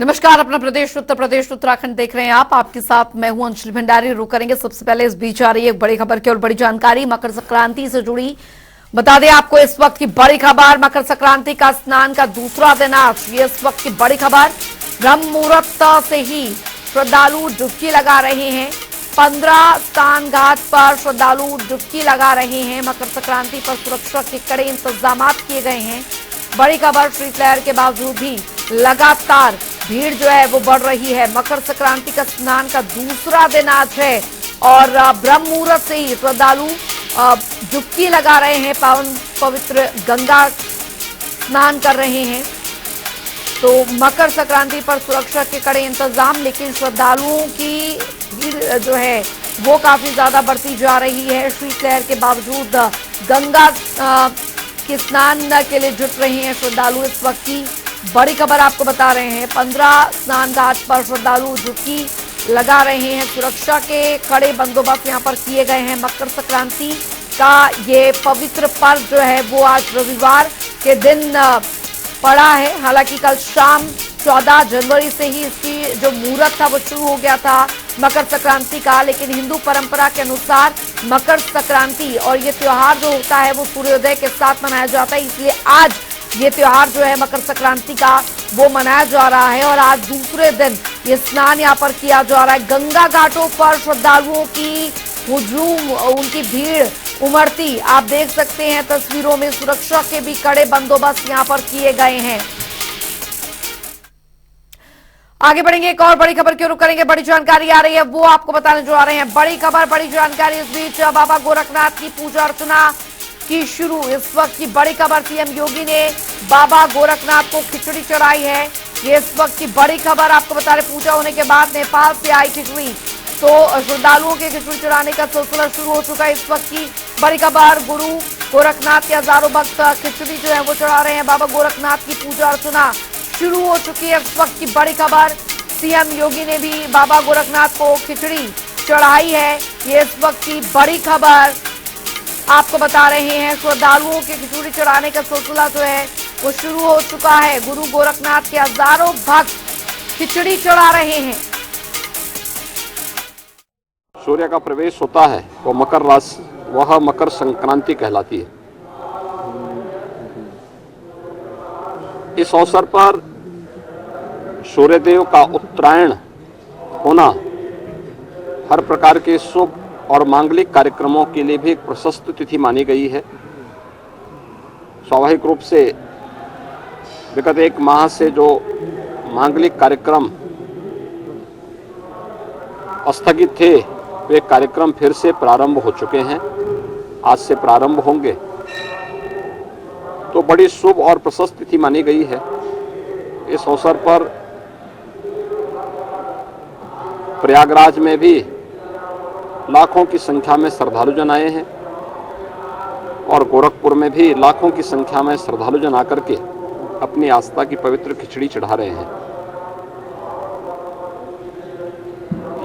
नमस्कार। अपना प्रदेश उत्तर प्रदेश उत्तराखंड देख रहे हैं आप। आपके साथ मैं हूं अंजलि भंडारी। रुक करेंगे सबसे पहले इस बीच आ रही है एक बड़ी खबर की और बड़ी जानकारी मकर संक्रांति से जुड़ी। बता दें आपको इस वक्त की बड़ी खबर, मकर संक्रांति का स्नान का दूसरा दिन आज। ये इस वक्त की बड़ी खबर। ब्रह्म मुहूर्त से ही श्रद्धालु डुबकी लगा रहे हैं। 15 स्नान घाट पर श्रद्धालु डुबकी लगा रहे हैं। मकर संक्रांति पर सुरक्षा के कड़े इंतजाम किए गए हैं। बड़ी खबर, शीतलहर के बावजूद भी लगातार भीड़ जो है वो बढ़ रही है। मकर संक्रांति का स्नान का दूसरा दिन आज है और ब्रह्म मुहूर्त से ही श्रद्धालु डुबकी लगा रहे हैं, पावन पवित्र गंगा स्नान कर रहे हैं। तो मकर संक्रांति पर सुरक्षा के कड़े इंतजाम, लेकिन श्रद्धालुओं की भीड़ जो है वो काफी ज्यादा बढ़ती जा रही है। शीतलहर के बावजूद गंगा के स्नान के लिए जुट रहे हैं श्रद्धालु। इस वक्त की बड़ी खबर आपको बता रहे हैं। 15 स्नान घाट पर श्रद्धालु डुबकी लगा रहे हैं। सुरक्षा के कड़े बंदोबस्त यहां पर किए गए हैं। मकर संक्रांति का ये पवित्र पर्व जो है वो आज रविवार के दिन पड़ा है। हालांकि कल शाम 14 जनवरी से ही इसकी जो मुहूर्त था वो शुरू हो गया था मकर संक्रांति का, लेकिन हिंदू परंपरा के अनुसार मकर संक्रांति और ये त्योहार जो होता है वो सूर्योदय के साथ मनाया जाता है, इसलिए आज ये त्योहार जो है मकर संक्रांति का वो मनाया जा रहा है। और आज दूसरे दिन ये स्नान यहाँ पर किया जा रहा है। गंगा घाटों पर श्रद्धालुओं की हुजूम, उनकी भीड़ उमड़ती आप देख सकते हैं तस्वीरों में। सुरक्षा के भी कड़े बंदोबस्त यहाँ पर किए गए हैं। आगे बढ़ेंगे, एक और बड़ी खबर की ओर करेंगे। बड़ी जानकारी आ रही है वो आपको बताने जो आ रहे हैं। बड़ी खबर, बड़ी जानकारी। इस बीच बाबा गोरखनाथ की पूजा अर्चना की शुरू। इस वक्त की बड़ी खबर, सीएम योगी ने बाबा गोरखनाथ को खिचड़ी चढ़ाई है। ये इस वक्त की बड़ी खबर आपको बता रहे। पूजा होने के बाद नेपाल से आई खिचड़ी, तो श्रद्धालुओं के खिचड़ी चढ़ाने का सिलसिला शुरू हो चुका है। इस वक्त की बड़ी खबर, गुरु गोरखनाथ के हजारों भक्त खिचड़ी जो है वो चढ़ा रहे हैं। बाबा गोरखनाथ की पूजा अर्चना शुरू हो चुकी है। इस वक्त की बड़ी खबर, सीएम योगी ने भी बाबा गोरखनाथ को खिचड़ी चढ़ाई है। ये इस वक्त की बड़ी खबर आपको बता रहे हैं। श्रद्धालुओं के खिचड़ी चढ़ाने का सिलसिला जो है वो शुरू हो चुका है। गुरु गोरखनाथ के हजारों भक्त खिचड़ी चढ़ा रहे हैं। सूर्य का प्रवेश होता है वो मकर राशि, वह मकर संक्रांति कहलाती है। इस अवसर पर सूर्यदेव का उत्तरायण होना हर प्रकार के शुभ और मांगलिक कार्यक्रमों के लिए भी एक प्रशस्त तिथि मानी गई है। स्वाभाविक रूप से विगत एक माह से जो मांगलिक कार्यक्रम स्थगित थे वे कार्यक्रम फिर से प्रारंभ हो चुके हैं, आज से प्रारंभ होंगे। तो बड़ी शुभ और प्रशस्त तिथि मानी गई है। इस अवसर पर प्रयागराज में भी लाखों की संख्या में श्रद्धालु जन आए हैं और गोरखपुर में भी लाखों की संख्या में श्रद्धालु जन आकर के अपनी आस्था की पवित्र खिचड़ी चढ़ा रहे हैं।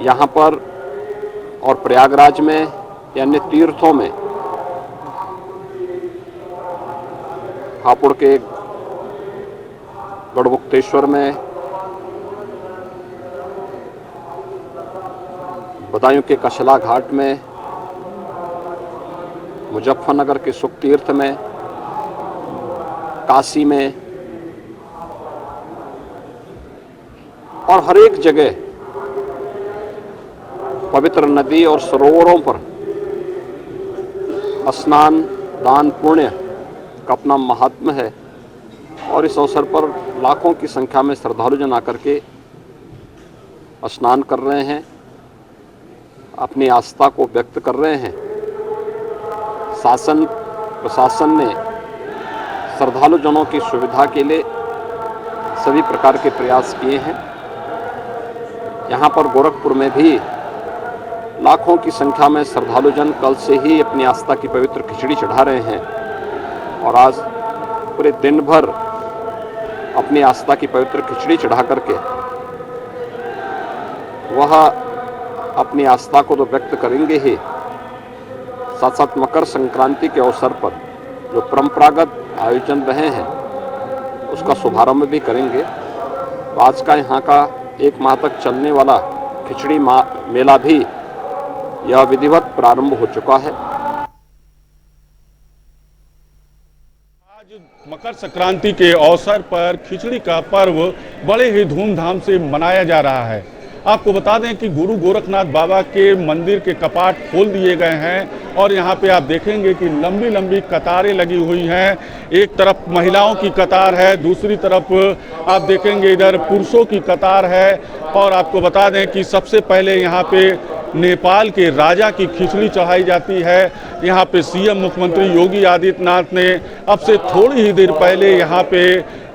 यहाँ पर और प्रयागराज में या अन्य तीर्थों में, हापुड़ के गढ़मुक्तेश्वर में, बदायूं के कशला घाट में, मुजफ्फरनगर के सुख तीर्थ में, काशी में और हर एक जगह पवित्र नदी और सरोवरों पर स्नान, दान, पुण्य का अपना महात्म्य है। और इस अवसर पर लाखों की संख्या में श्रद्धालु जन आकर के स्नान कर रहे हैं, अपनी आस्था को व्यक्त कर रहे हैं। शासन प्रशासन ने श्रद्धालु जनों की सुविधा के लिए सभी प्रकार के प्रयास किए हैं। यहाँ पर गोरखपुर में भी लाखों की संख्या में श्रद्धालु जन कल से ही अपनी आस्था की पवित्र खिचड़ी चढ़ा रहे हैं और आज पूरे दिन भर अपनी आस्था की पवित्र खिचड़ी चढ़ा करके वह अपनी आस्था को तो व्यक्त करेंगे ही, साथ साथ मकर संक्रांति के अवसर पर जो परंपरागत आयोजन रहे हैं उसका शुभारंभ भी करेंगे। आज का यहाँ का 1 माह तक चलने वाला खिचड़ी मेला भी यह विधिवत प्रारंभ हो चुका है। आज मकर संक्रांति के अवसर पर खिचड़ी का पर्व बड़े ही धूमधाम से मनाया जा रहा है। आपको बता दें कि गुरु गोरखनाथ बाबा के मंदिर के कपाट खोल दिए गए हैं और यहाँ पे आप देखेंगे कि लंबी लंबी कतारें लगी हुई हैं। एक तरफ महिलाओं की कतार है, दूसरी तरफ आप देखेंगे इधर पुरुषों की कतार है। और आपको बता दें कि सबसे पहले यहाँ पे नेपाल के राजा की खिचड़ी चढ़ाई जाती है। यहाँ पे सीएम मुख्यमंत्री योगी आदित्यनाथ ने अब से थोड़ी ही देर पहले यहाँ पे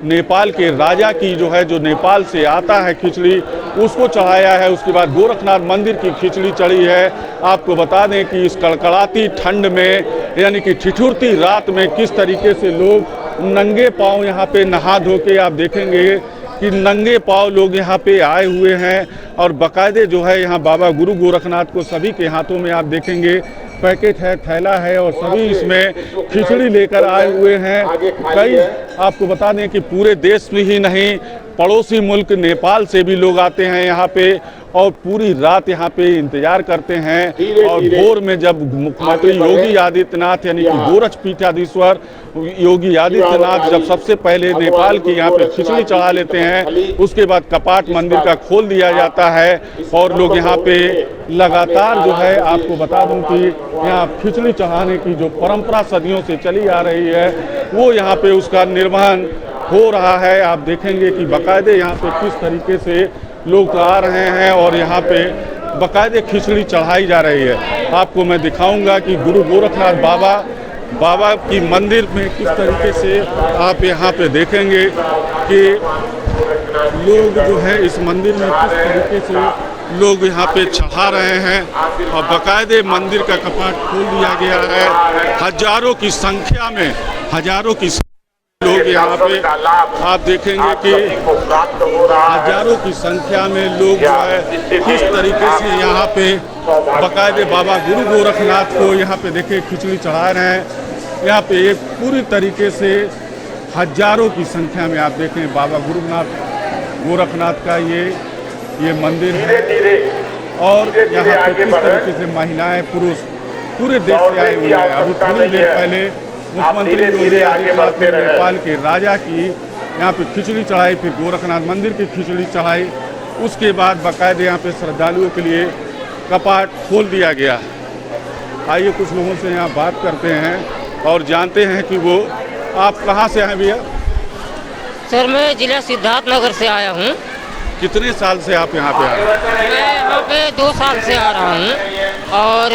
नेपाल के राजा की जो नेपाल से आता है खिचड़ी उसको चढ़ाया है। उसके बाद गोरखनाथ मंदिर की खिचड़ी चढ़ी है। आपको बता दें कि इस कड़कड़ाती ठंड में यानी कि ठिठुरती रात में किस तरीके से लोग नंगे पांव यहाँ पे नहा धो के आप देखेंगे कि नंगे पांव लोग यहाँ पे आए हुए हैं। और बाकायदे यहाँ बाबा गुरु गोरखनाथ को सभी के हाथों में आप देखेंगे पैकेट है, थैला है और सभी इसमें खिचड़ी लेकर आए हुए हैं। कई आपको बता दें कि पूरे देश में ही नहीं पड़ोसी मुल्क नेपाल से भी लोग आते हैं यहाँ पे और पूरी रात यहाँ पे इंतजार करते हैं। और भोर में जब मुख्यमंत्री योगी आदित्यनाथ यानी कि गोरक्ष पीठाधीश्वर योगी आदित्यनाथ जब सबसे पहले नेपाल की यहाँ पे खिचड़ी चढ़ा लेते हैं, उसके बाद कपाट मंदिर का खोल दिया जाता है और लोग यहाँ पे लगातार आपको बता दूं कि यहाँ खिचड़ी चढ़ाने की जो परंपरा सदियों से चली आ रही है वो यहाँ पे उसका निर्वहन हो रहा है। आप देखेंगे कि बाकायदे यहाँ पे किस तरीके से लोग आ रहे हैं और यहाँ पे बाकायदे खिचड़ी चढ़ाई जा रही है। आपको मैं दिखाऊंगा कि गुरु गोरखनाथ बाबा की मंदिर में किस तरीके से आप यहाँ पे देखेंगे कि लोग इस मंदिर में किस तरीके से लोग यहाँ पे चढ़ा रहे हैं और बाकायदे मंदिर का कपाट खोल दिया गया है। हजारों की संख्या में लोग यहाँ पे आप देखेंगे कि हजारों की संख्या में लोग किस तरीके से यहाँ पे बाकायदे बाबा गुरु गोरखनाथ को यहाँ पे देखे खिचड़ी चढ़ा रहे हैं। यहाँ पे एक पूरी तरीके से हजारों की संख्या में आप देखें बाबा गोरखनाथ का ये मंदिर है। और यहाँ पे किस तरीके से महिलाएं पुरुष पूरे देश से आए हुए हैं। अभी थोड़ी देर पहले मुख्यमंत्री योगी आदित्यनाथ ने नेपाल के राजा की यहाँ पे खिचड़ी चढ़ाई, फिर गोरखनाथ मंदिर की खिचड़ी चढ़ाई। उसके बाद बाकायदे यहाँ पे श्रद्धालुओं के लिए कपाट खोल दिया गया। आइए कुछ लोगों से यहाँ बात करते हैं और जानते हैं कि वो आप कहाँ से आए भैया? सर मैं जिला सिद्धार्थनगर से आया हूँ। कितने साल से आप यहाँ पे आए? मैं यहाँ पे 2 साल से आ रहा हूँ और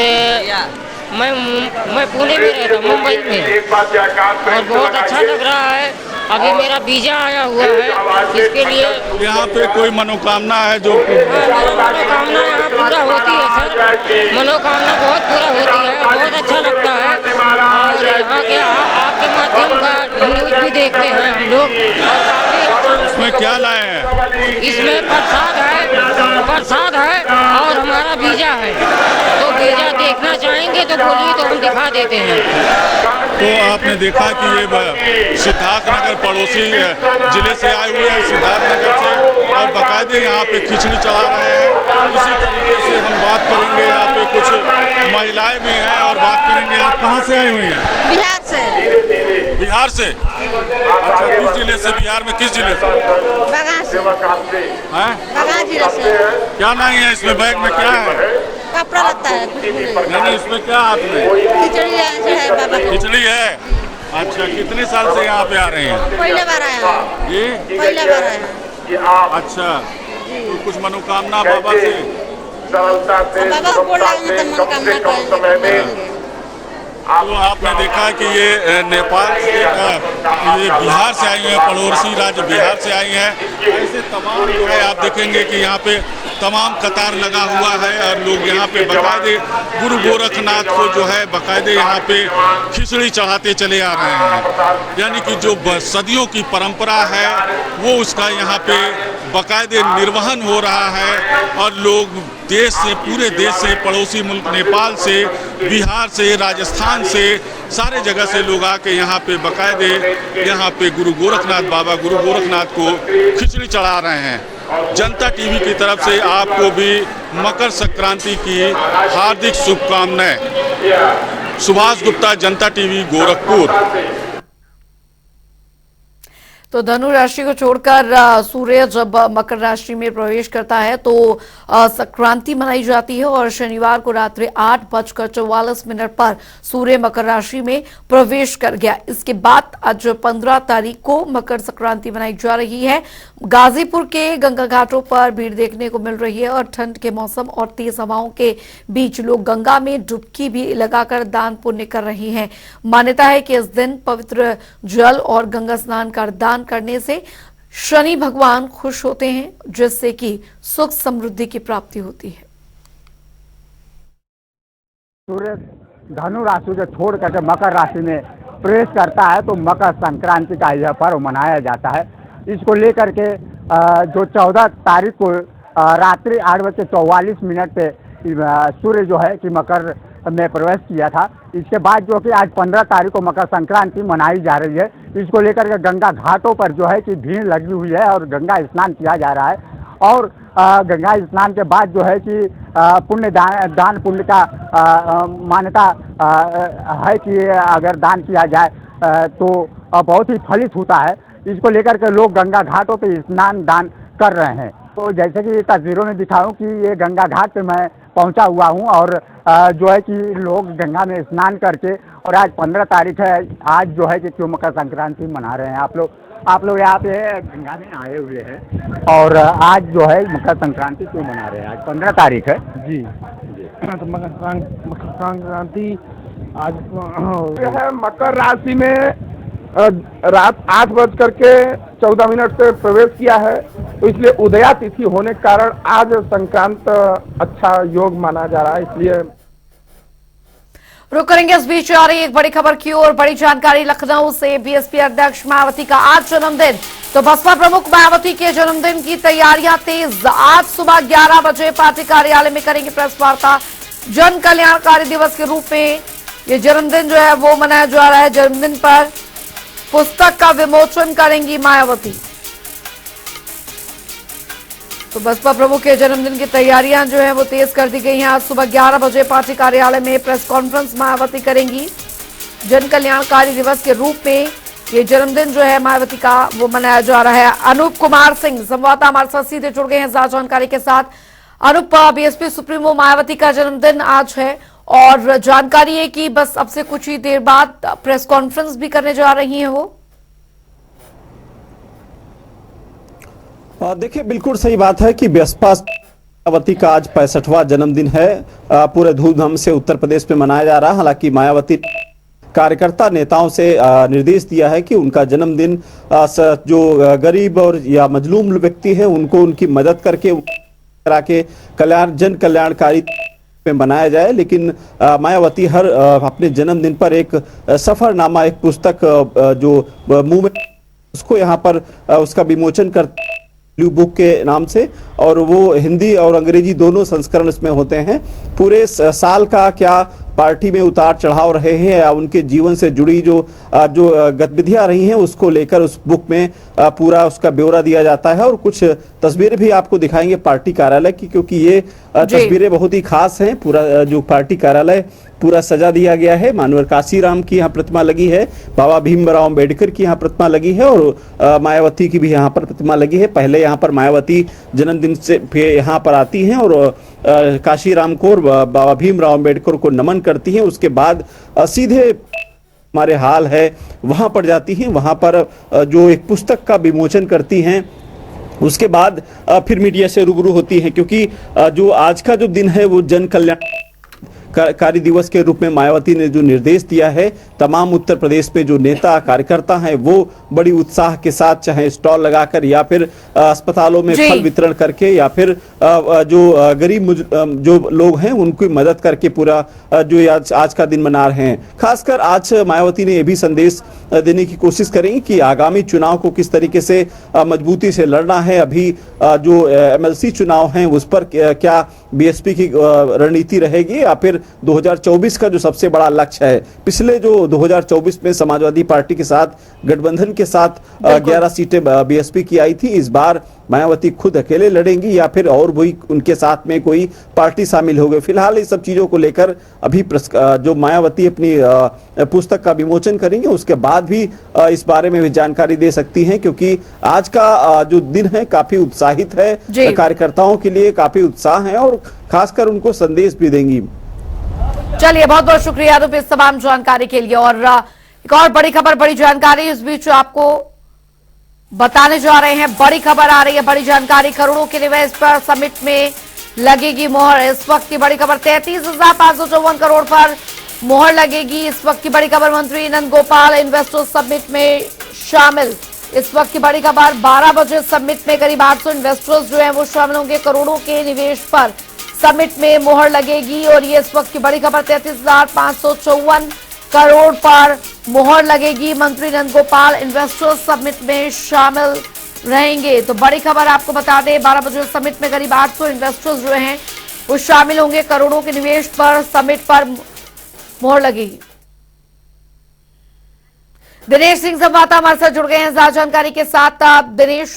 मैं पुणे में रहता हूँ, मुंबई में, और बहुत अच्छा लग रहा है। अभी मेरा वीजा आया हुआ है, इसके लिए यहाँ पे कोई मनोकामना है जो मनोकामना यहाँ पूरा होती है सर। मनोकामना बहुत पूरा होती है, बहुत अच्छा लगता है। और यहाँ के आपके माध्यम का न्यूज भी देखते हैं हम लोग और काफी अच्छा। इसमें क्या लाए हैं? इसमें प्रसाद है और हमारा वीजा है। तो वीजा देखना चाहेंगे तो बोलिए तो हम दिखा देते हैं। तो आपने देखा कि ये सिद्धार्थनगर पड़ोसी जिले से आए हुए हैं, सिद्धार्थनगर से, और बाकायदे यहाँ पे खिचड़ी चढ़ा रहे हैं। इसी तरीके से हम बात करेंगे, यहाँ पे कुछ महिलाएं भी हैं और बात करेंगे। आप कहाँ से आई हुई हैं? बिहार से। बिहार से? अच्छा, किस जिले से? बिहार में किस जिले से? बगा से। हैं? बगा जिले से। क्या नहीं है इसमें? बैग में क्या है? कपड़ा लगता है। नहीं, इसमें क्या हाथ में? खिचड़ी है बाबा। खिचड़ी है। अच्छा, कितने साल से यहाँ पे आ रहे हैं? पहले बार आया है। ये पहले बार आया। अच्छा, तो कुछ मनोकामना बाबा से? बाबा को बोल रहे हैं तो मनोकामना करेंगे। तो आपने देखा कि ये नेपाल से ये बिहार से आई हैं, पड़ोसी राज्य बिहार से आई हैं। ऐसे तमाम आप देखेंगे कि यहाँ पे तमाम कतार लगा हुआ है और लोग यहाँ पे बाकायदे गुरु गोरखनाथ को बाकायदे यहाँ पे खिचड़ी चढ़ाते चले आ रहे हैं। यानी कि जो सदियों की परंपरा है वो उसका यहाँ पे बाकायदे निर्वहन हो रहा है और लोग देश से, पूरे देश से, पड़ोसी मुल्क नेपाल से, बिहार से, राजस्थान से, सारे जगह से लोग आके यहाँ पे बाकायदे यहाँ पे गुरु गोरखनाथ बाबा, गुरु गोरखनाथ को खिचड़ी चढ़ा रहे हैं। जनता टीवी की तरफ से आपको भी मकर संक्रांति की हार्दिक शुभकामनाएं। सुभाष गुप्ता, जनता टीवी, गोरखपुर। तो धनु राशि को छोड़कर सूर्य जब मकर राशि में प्रवेश करता है तो संक्रांति मनाई जाती है और शनिवार को रात्रि 8:44 पर सूर्य मकर राशि में प्रवेश कर गया। इसके बाद आज 15 तारीख को मकर संक्रांति मनाई जा रही है। गाजीपुर के गंगा घाटों पर भीड़ देखने को मिल रही है और ठंड के मौसम और तेज हवाओं के बीच लोग गंगा में डुबकी भी लगाकर दान पुण्य कर रहे हैं। मान्यता है कि इस दिन पवित्र जल और गंगा स्नान का दान करने से शनि भगवान खुश होते हैं, जिससे कि सुख समृद्धि की प्राप्ति होती है। सूर्य धनु राशि को छोड़ करके मकर राशि में प्रवेश करता है तो मकर संक्रांति का यह पर्व मनाया जाता है। इसको लेकर के जो 14 तारीख को रात्रि 8:44 पे सूर्य जो है कि मकर में प्रवेश किया था। इसके बाद जो कि आज 15 तारीख को मकर संक्रांति मनाई जा रही है। इसको लेकर के गंगा घाटों पर जो है कि भीड़ लगी हुई है और गंगा स्नान किया जा रहा है। और गंगा स्नान के बाद जो है कि पुण्य दान पुण्य का मान्यता है कि अगर दान किया जाए तो बहुत ही फलित होता है। इसको लेकर के लोग गंगा घाटों पे स्नान दान कर रहे हैं। तो जैसे कि तस्वीरों में दिखाऊं कि ये गंगा घाट पे मैं पहुंचा हुआ हूं और जो है कि लोग गंगा में स्नान करके, और आज 15 तारीख है, आज जो है कि क्यों मकर संक्रांति मना रहे हैं। आप लोग यहाँ पे गंगा में आए हुए हैं और आज जो है मकर संक्रांति क्यों मना रहे हैं? आज 15 तारीख है जी। तो मकर संक्रांति आज है। मकर राशि में रात 8:14 से प्रवेश किया है, तो इसलिए उदया तिथि होने के कारण आज संक्रांत अच्छा योग माना जा रहा है। इसलिए रुक करेंगे। इस बीच आ रही एक बड़ी खबर की ओर। बड़ी जानकारी लखनऊ से। बीएसपी अध्यक्ष मायावती का आज जन्मदिन, तो बसपा प्रमुख मायावती के जन्मदिन की तैयारियां तेज। आज सुबह 11 बजे पार्टी कार्यालय में करेंगे प्रेस वार्ता। जन कल्याणकारी दिवस के रूप में ये जन्मदिन जो है वो मनाया जा रहा है। जन्मदिन पर पुस्तक का विमोचन करेंगी मायावती। तो बसपा प्रमुख के जन्मदिन की तैयारियां जो है वो तेज कर दी गई हैं। आज सुबह 11 बजे पार्टी कार्यालय में प्रेस कॉन्फ्रेंस मायावती करेंगी। जन कल्याणकारी दिवस के रूप में ये जन्मदिन जो है मायावती का वो मनाया जा रहा है। अनूप कुमार सिंह संवाददाता हमारे साथ सीधे जुड़ गए हैं ज्यादा जानकारी के साथ। अनूप, बीएसपी सुप्रीमो मायावती का जन्मदिन आज है और जानकारी है कि बस अब से कुछ ही देर बाद प्रेस कॉन्फ्रेंस भी करने जा रही हैं वो। देखिए, बिल्कुल सही बात है कि बसपा मायावती का आज 65वां जन्मदिन है। पूरे धूमधाम से उत्तर प्रदेश में मनाया जा रहा है। हालांकि मायावती कार्यकर्ता नेताओं से निर्देश दिया है कि उनका जन्मदिन जो गरीब और या मजलूम व्यक्ति है उनको उनकी मदद करके जन कल्याणकारी में बनाया जाए। लेकिन मायावती हर अपने जन्मदिन पर एक सफरनामा, एक पुस्तक जो मूवमेंट, उसको यहाँ पर उसका विमोचन करते ब्लू बुक के नाम से, और वो हिंदी और अंग्रेजी दोनों संस्करण इसमें होते हैं। पूरे साल का क्या पार्टी में उतार चढ़ाव रहे हैं या उनके जीवन से जुड़ी जो गतिविधियां रही हैं उसको लेकर उस बुक में पूरा उसका ब्यौरा दिया जाता है। और कुछ तस्वीरें भी आपको दिखाएंगे पार्टी कार्यालय की, क्योंकि ये तस्वीरें बहुत ही खास हैं। पूरा जो पार्टी कार्यालय पूरा सजा दिया गया है। मानवर काशीराम की यहाँ प्रतिमा लगी है, बाबा भीमराव अम्बेडकर की यहाँ प्रतिमा लगी है और मायावती की भी यहाँ पर प्रतिमा लगी है। पहले यहाँ पर मायावती जन्मदिन से यहाँ पर आती हैं और काशीराम को और बाबा भीमराव अम्बेडकर को नमन करती हैं। उसके बाद सीधे हमारे हाल है वहां पर जाती हैं, वहां पर जो एक पुस्तक का विमोचन करती हैं। उसके बाद फिर मीडिया से रूबरू होती हैं, क्योंकि जो आज का जो दिन है वो जन कल्याणकारी दिवस के रूप में मायावती ने जो निर्देश दिया है, तमाम उत्तर प्रदेश में जो नेता कार्यकर्ता हैं वो बड़ी उत्साह के साथ, चाहे स्टॉल लगाकर या फिर अस्पतालों में जी। फल वितरण करके या फिर जो गरीब जो लोग हैं उनकी मदद करके पूरा जो आज का दिन मना रहे हैं। खासकर आज मायावती ने यह भी संदेश देने की कोशिश करेंगी कि आगामी चुनाव को किस तरीके से मजबूती से लड़ना है। अभी जो एमएलसी चुनाव हैं उस पर क्या बीएसपी की रणनीति रहेगी या फिर 2024 का जो सबसे बड़ा लक्ष्य है। पिछले जो 2024 में समाजवादी पार्टी के साथ गठबंधन के साथ 11 सीटें बीएसपी की आई थी, इस बार मायावती खुद अकेले लड़ेंगी या फिर और भी उनके साथ में कोई पार्टी शामिल हो गई। फिलहाल इस सब चीजों को लेकर अभी जो मायावती अपनी पुस्तक का विमोचन करेंगे उसके बाद भी इस बारे में भी जानकारी दे सकती हैं, क्योंकि आज का जो दिन है काफी उत्साहित है, कार्यकर्ताओं के लिए काफी उत्साह है और खासकर उनको संदेश भी देंगी। चलिए, बहुत बहुत शुक्रिया यादव इस तमाम जानकारी के लिए। और एक और बड़ी खबर, बड़ी जानकारी इस बीच आपको बताने जा रहे हैं। बड़ी खबर आ रही है, बड़ी जानकारी। करोड़ों के निवेश पर समिट में लगेगी मोहर। इस वक्त की बड़ी खबर, 33,554 करोड़ पर मोहर लगेगी। इस वक्त की बड़ी खबर, मंत्री नंद गोपाल इन्वेस्टर्स समिट में शामिल। इस वक्त की बड़ी खबर, 12 बजे समिट में करीब 800 इन्वेस्टर्स जो हैं वो शामिल होंगे। करोड़ों के निवेश पर समिट में मोहर लगेगी और ये इस वक्त की बड़ी खबर, 33,554 करोड़ पर मोहर लगेगी। मंत्री नंद गोपाल इन्वेस्टर्स समिट में शामिल रहेंगे। तो बड़ी खबर आपको बता दें, 12 बजे समिट में करीब 800 इन्वेस्टर्स जो हैं वो शामिल होंगे। करोड़ों के निवेश पर समिट पर मोहर लगेगी। दिनेश सिंह संवाददाता हमारे साथ जुड़ गए हैं ज्यादा जानकारी के साथ। दिनेश,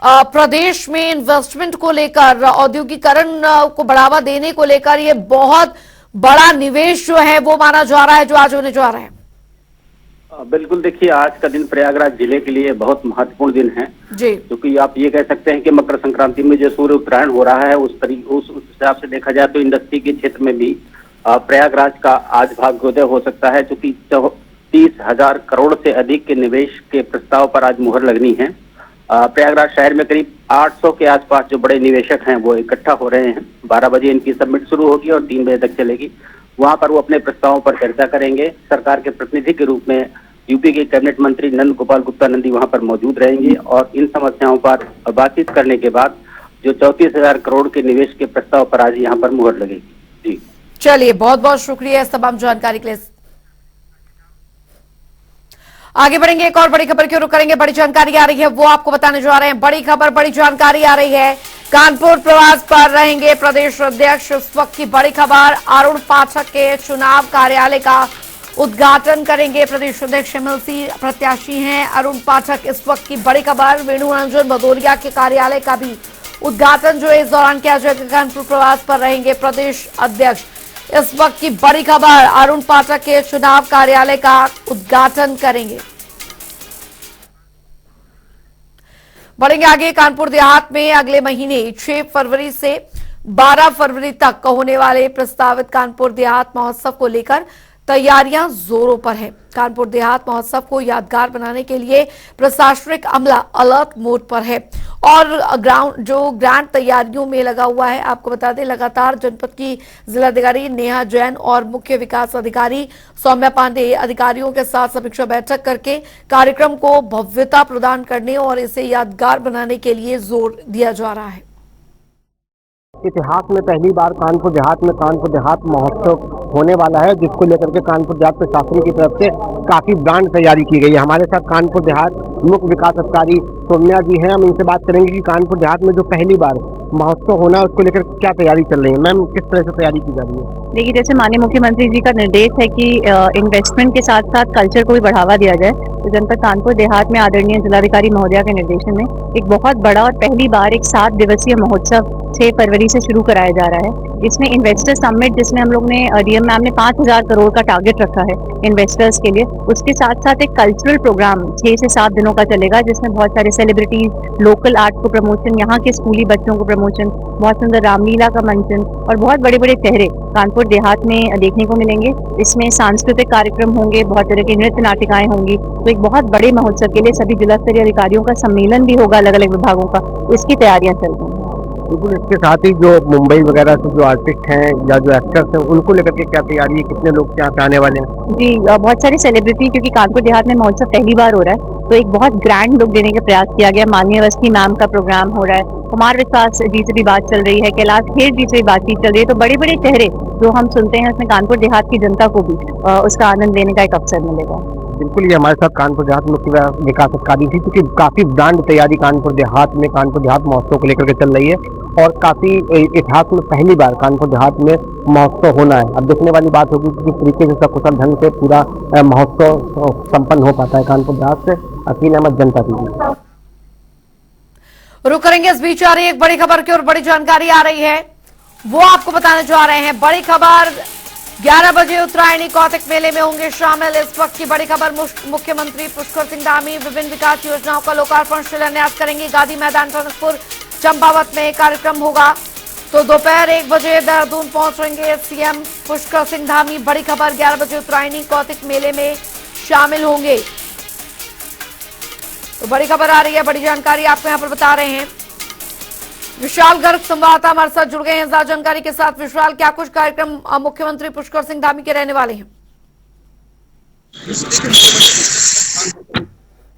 प्रदेश में इन्वेस्टमेंट को लेकर, औद्योगिकरण को बढ़ावा देने को लेकर ये बहुत बड़ा निवेश जो है वो माना जा रहा है, जो आज होने जा रहा है। बिल्कुल, देखिए आज का दिन प्रयागराज जिले के लिए बहुत महत्वपूर्ण दिन है जी, क्योंकि आप ये कह सकते हैं कि मकर संक्रांति में जो सूर्य उत्तरायण हो रहा है उस हिसाब से देखा जाए तो इंडस्ट्री के क्षेत्र में भी प्रयागराज का आज भाग्योदय हो सकता है, क्योंकि 30,000 करोड़ से अधिक के निवेश के प्रस्ताव पर आज मुहर लगनी है। प्रयागराज शहर में करीब 800 के आसपास जो बड़े निवेशक हैं वो इकट्ठा हो रहे हैं। 12 बजे इनकी सबमिट शुरू होगी और 3 बजे तक चलेगी। वहां पर वो अपने प्रस्तावों पर चर्चा करेंगे। सरकार के प्रतिनिधि के रूप में यूपी के कैबिनेट मंत्री नंद गोपाल गुप्ता नंदी वहां पर मौजूद रहेंगे और इन समस्याओं पर बातचीत करने के बाद जो 34,000 करोड़ के निवेश के प्रस्ताव पर आज यहाँ पर मुहर लगेगी। जी चलिए, बहुत बहुत शुक्रिया इस तमाम जानकारी के लिए। आगे बढ़ेंगे, एक और बड़ी खबर की ओर करेंगे। बड़ी जानकारी आ रही है वो आपको बताने जा रहे हैं। बड़ी खबर, बड़ी जानकारी आ रही है। कानपुर प्रवास पर रहेंगे प्रदेश अध्यक्ष। इस वक्त की बड़ी खबर, अरुण पाठक के चुनाव कार्यालय का उद्घाटन करेंगे। प्रदेश अध्यक्ष एमएलसी प्रत्याशी हैं अरुण पाठक। इस वक्त की बड़ी खबर, वेणु रंजन भदौरिया के कार्यालय का भी उद्घाटन जो है इस दौरान किया जाएगा। कानपुर प्रवास पर रहेंगे प्रदेश अध्यक्ष। इस वक्त की बड़ी खबर, अरुण पाठक के चुनाव कार्यालय का उद्घाटन करेंगे। बढ़ेंगे आगे, कानपुर देहात में अगले महीने 6 फरवरी से 12 फरवरी तक होने वाले प्रस्तावित कानपुर देहात महोत्सव को लेकर तैयारियां जोरों पर है। कानपुर देहात महोत्सव को यादगार बनाने के लिए प्रशासनिक अमला अलर्ट मोड पर है और ग्रांट तैयारियों में लगा हुआ है। आपको बता दें, लगातार जनपद की जिलाधिकारी नेहा जैन और मुख्य विकास अधिकारी सौम्या पांडे अधिकारियों के साथ समीक्षा बैठक करके कार्यक्रम को भव्यता प्रदान करने और इसे यादगार बनाने के लिए जोर दिया जा रहा है। इतिहास में पहली बार कानपुर देहात में कानपुर देहात महोत्सव होने वाला है, जिसको लेकर के कानपुर देहात प्रशासन की तरफ से काफी ब्रांड तैयारी की गई है। हमारे साथ कानपुर देहात मुख्य विकास अधिकारी सौम्या जी हैं। हम इनसे बात करेंगे कि कानपुर देहात में जो पहली बार महोत्सव होना है उसको लेकर क्या तैयारी चल रही है। मैम, किस तरह से तैयारी की जा रही है? देखिए, जैसे माननीय मुख्यमंत्री जी का निर्देश है कि इन्वेस्टमेंट के साथ साथ कल्चर को भी बढ़ावा दिया जाए, तो जनपद कानपुर देहात में आदरणीय जिलाधिकारी महोदया के निर्देशन में एक बहुत बड़ा और पहली बार एक 7 दिवसीय महोत्सव 6 फरवरी से शुरू कराया जा रहा है। इसमें इन्वेस्टर समिट, जिसमें हम लोग ने डीएम मैम ने 5,000 करोड़ का टारगेट रखा है इन्वेस्टर्स के लिए, उसके साथ साथ एक कल्चरल प्रोग्राम 6 से 7 दिनों का चलेगा, जिसमें बहुत सारे सेलिब्रिटीज, लोकल आर्ट को प्रमोशन, यहाँ के स्कूली बच्चों को प्रमोशन, बहुत सुंदर रामलीला का मंचन और बहुत बड़े बड़े चेहरे कानपुर देहात में देखने को मिलेंगे। इसमें सांस्कृतिक कार्यक्रम होंगे, बहुत तरह की नृत्य नाटिकाएं होंगी। तो एक बहुत बड़े महोत्सव के लिए सभी जिला स्तरीय अधिकारियों का सम्मेलन भी होगा अलग अलग विभागों का, इसकी तैयारियां चल रही हैं। बिल्कुल, इसके साथ ही जो मुंबई वगैरह से जो आर्टिस्ट हैं या जो एक्टर्स हैं उनको लेकर के क्या तैयारी है? कितने लोग यहाँ पे आने वाले हैं? जी, बहुत सारे सेलिब्रिटी, क्योंकि कानपुर देहात में महोत्सव पहली बार हो रहा है तो एक बहुत ग्रैंड लुक देने का प्रयास किया गया। माननीय अवस्थी मैम का प्रोग्राम हो रहा है, कुमार विश्वास जी से भी बात चल रही है, कैलाश खेर जी से भी बातचीत चल रही है। तो बड़े बड़े चेहरे जो हम सुनते हैं, उसमें कानपुर देहात की जनता को भी उसका आनंद लेने का एक अवसर मिलेगा। बिल्कुल, ये हमारे साथ कानपुर देहात मुख्य विकास अधिकारी थी, क्योंकि काफी ब्रांड तैयारी कानपुर देहात में कानपुर देहात महोत्सव को लेकर के चल रही है और काफी इतिहास में पहली बार कानपुर देहात में महोत्सव होना है। अब देखने वाली बात होगी कि किस तरीके से सकुशल ढंग से पूरा महोत्सव संपन्न हो पाता है कानपुर देहात से। अकील अहमद, जनता टीवी। रुक करेंगे, इस बीच आ रही एक बड़ी खबर की और बड़ी जानकारी आ रही है, वो आपको बताने जा रहे हैं। बड़ी खबर, 11 बजे उत्तरायणी कौतिक मेले में होंगे शामिल। इस वक्त की बड़ी खबर, मुख्यमंत्री पुष्कर सिंह धामी विभिन्न विकास योजनाओं का लोकार्पण शिलान्यास करेंगे। गांधी मैदान टनकपुर चंपावत में कार्यक्रम होगा। तो दोपहर 1 बजे देहरादून पहुंचेंगे सीएम पुष्कर सिंह धामी। बड़ी खबर, 11 बजे उत्तरायणी कौतिक मेले में शामिल होंगे। तो बड़ी खबर आ रही है, बड़ी जानकारी आपको यहां पर बता रहे हैं। विशाल गर्ग संवाददाता हमारे साथ जुड़ गए हैं ज्यादा जानकारी के साथ। विशाल, क्या कुछ कार्यक्रम मुख्यमंत्री पुष्कर सिंह धामी के रहने वाले हैं?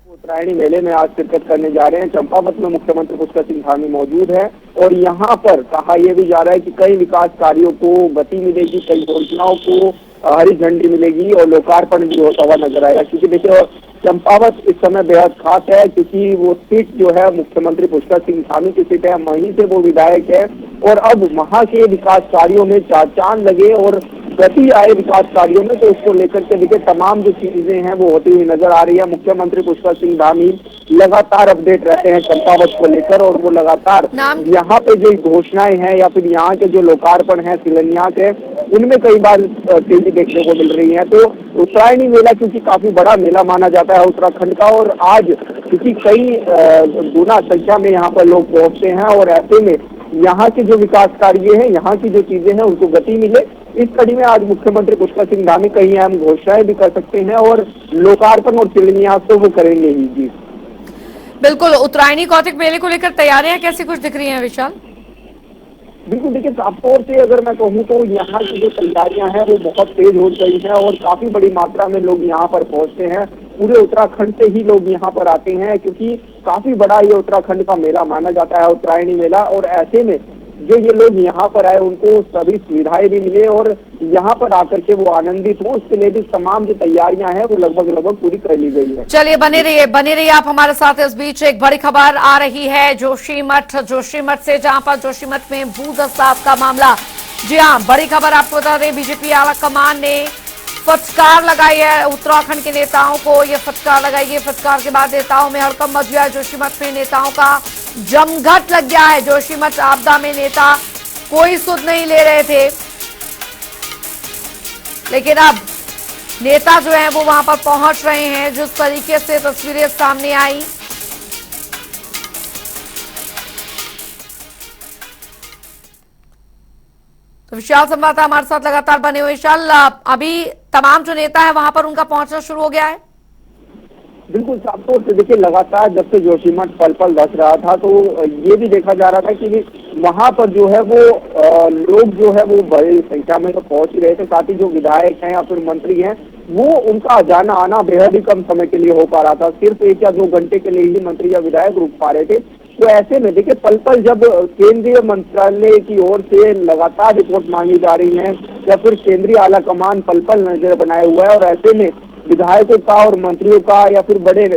उत्तरायणी मेले में आज शिरकत करने जा रहे हैं। चंपावत में मुख्यमंत्री पुष्कर सिंह धामी मौजूद है और यहाँ पर कहा यह भी जा रहा है कि कई विकास कार्यों को गति मिलेगी, कई योजनाओं को हरी झंडी मिलेगी और लोकार्पण भी होता हुआ नजर आएगा। क्योंकि देखिए, चंपावत इस समय बेहद खास है, क्योंकि वो सीट जो है मुख्यमंत्री पुष्कर सिंह धामी की सीट है, वहीं से वो विधायक है और अब वहां के विकास कार्यों में चांद लगे और गति आए विकास कार्यों में, तो उसको लेकर के देखिए तमाम जो चीजें हैं वो होती हुई नजर आ रही है। मुख्यमंत्री पुष्कर सिंह धामी लगातार अपडेट रहते हैं चंपावत को लेकर और वो लगातार यहाँ पे जो घोषणाएं हैं या फिर यहाँ के जो लोकार्पण है, शिलान्यास है, उनमें कई बार तेजी देखने को मिल रही है। तो उत्तरायणी मेला क्योंकि काफी बड़ा मेला माना जाता है उत्तराखंड का और आज क्योंकि कई गुना संख्या में यहाँ पर लोग पहुंचते हैं और ऐसे में यहाँ के जो विकास कार्य है, यहाँ की जो चीजें हैं उनको गति मिले, इस कड़ी में आज मुख्यमंत्री पुष्कर सिंह धामी कई अहम घोषणाएं भी कर सकते हैं और लोकार्पण और शिलान्यास तो वो करेंगे ही। जी बिल्कुल, उत्तरायणी कौतिक मेले को लेकर तैयारियां कैसी कुछ दिख रही हैं विशाल? बिल्कुल, देखिए साफ तौर से अगर मैं कहूँ तो यहाँ की जो तैयारियां हैं वो बहुत तेज हो गई है और काफी बड़ी मात्रा में लोग यहाँ पर पहुंचते हैं। पूरे उत्तराखंड से ही लोग यहाँ पर आते हैं क्योंकि काफी बड़ा ये उत्तराखंड का मेला माना जाता है उत्तरायणी मेला और ऐसे में जो ये लोग यहाँ पर आए उनको सभी सुविधाएं भी मिले और यहाँ पर आकर के वो आनंदित हो, उसके लिए भी तमाम जो तैयारियां हैं वो लगभग पूरी कर ली गई है। चलिए बने रहिए आप हमारे साथ। इस बीच एक बड़ी खबर आ रही है जोशीमठ से, जहाँ पर जोशीमठ में भू दस्ताव का मामला। जी हाँ, बड़ी खबर आपको बता दें, बीजेपी आला कमान ने फटकार लगाई है उत्तराखंड के नेताओं को। ये फटकार लगाई गई, फटकार के बाद नेताओं में हड़कंप मच गया। जोशीमठ में नेताओं का जमघट लग गया है। जोशीमठ आपदा में नेता कोई सुध नहीं ले रहे थे, लेकिन अब नेता जो है वो वहां पर पहुंच रहे हैं। जिस तरीके से तस्वीरें सामने आई, तो विशाल संवाददाता हमारे साथ लगातार बने हुए। विशाल, अभी तमाम जो नेता है वहां पर उनका पहुंचना शुरू हो गया है? बिल्कुल, साफ तौर से देखिए लगातार जब से जोशीमठ पल धस रहा था तो ये भी देखा जा रहा था कि वहां पर जो है वो लोग जो है वो बड़ी संख्या में तो पहुंच ही रहे थे। साथ ही जो विधायक हैं या फिर मंत्री हैं वो उनका जाना आना बेहद ही कम समय के लिए हो पा रहा था। सिर्फ 1 या 2 घंटे के लिए ही मंत्री या विधायक रुक पा रहे थे। तो ऐसे में देखिए पल जब केंद्रीय मंत्रालय की ओर से लगातार रिपोर्ट मांगी जा रही है या फिर केंद्रीय आला कमान पल नजर बनाए हुआ है और ऐसे में विधायकों का और मंत्रियों का या फिर बड़े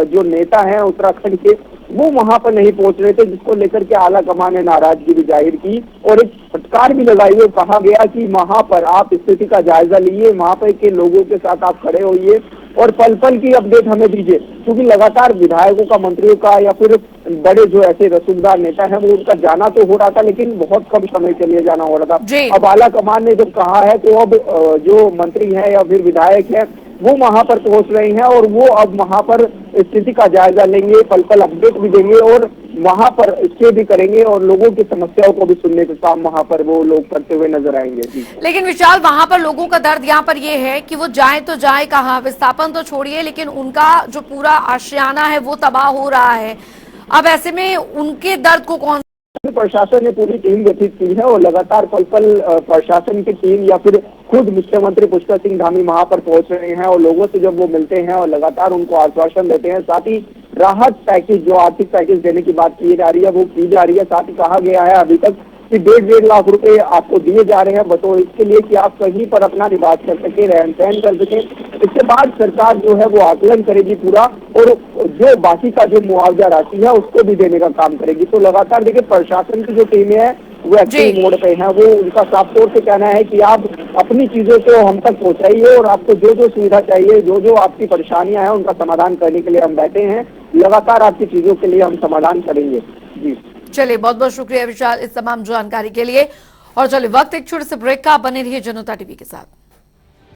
जो नेता हैं उत्तराखंड के वो वहां पर नहीं पहुंच रहे थे, जिसको लेकर के आला कमान ने नाराजगी भी जाहिर की और एक फटकार भी लगाई और कहा गया कि वहां पर आप स्थिति का जायजा लीजिए, वहां पर के लोगों के साथ आप खड़े होइए और पल की अपडेट हमें दीजिए। क्योंकि लगातार विधायकों का, मंत्रियों का या फिर बड़े जो ऐसे रसूखदार नेता हैं वो उनका जाना तो हो रहा था लेकिन बहुत कम समय के लिए जाना हो रहा था। अब आला कमान ने जब कहा है तो अब जो मंत्री है या फिर विधायक है वो वहां पर पहुंच रहे हैं और वो अब वहां पर स्थिति का जायजा लेंगे, पल अपडेट भी देंगे और वहां पर स्टे भी करेंगे और लोगों की समस्याओं को भी सुनने के काम वहां पर वो लोग करते हुए नजर आएंगे। लेकिन विशाल, वहां पर लोगों का दर्द यहाँ पर ये है कि वो जाए तो जाए कहाँ, विस्थापन तो छोड़िए लेकिन उनका जो पूरा आशियाना है वो तबाह हो रहा है। अब ऐसे में उनके दर्द को कौन? प्रशासन ने पूरी टीम गठित की है और लगातार पल प्रशासन की टीम या फिर खुद मुख्यमंत्री पुष्कर सिंह धामी वहां पर पहुंच रहे हैं और लोगों से जब वो मिलते हैं और लगातार उनको आश्वासन देते हैं, साथ ही राहत पैकेज जो आर्थिक पैकेज देने की बात की जा रही है वो की जा रही है। साथ ही कहा गया है अभी तक कि 1.5 लाख रुपए आपको दिए जा रहे हैं बतौर इसके लिए कि आप कहीं पर अपना निवास कर सके, रहन सहन कर सके। इसके बाद सरकार जो है वो आकलन करेगी पूरा और जो बाकी का जो मुआवजा राशि है उसको भी देने का काम करेगी। तो लगातार देखिए प्रशासन की जो टीमें हैं वो एक्टिव मोड पे है। वो उनका साफ तौर से कहना है कि आप अपनी चीजों को हम तक पहुंचाइए और आपको जो जो सुविधा चाहिए, जो जो आपकी परेशानियां हैं उनका समाधान करने के लिए हम बैठे हैं। लगातार आपकी चीजों के लिए हम समाधान करेंगे। जी चलिए, बहुत बहुत शुक्रिया विशाल इस तमाम जानकारी के लिए। और चलिए वक्त एक छोटे से ब्रेक का, बने रहिए जनता टीवी के साथ।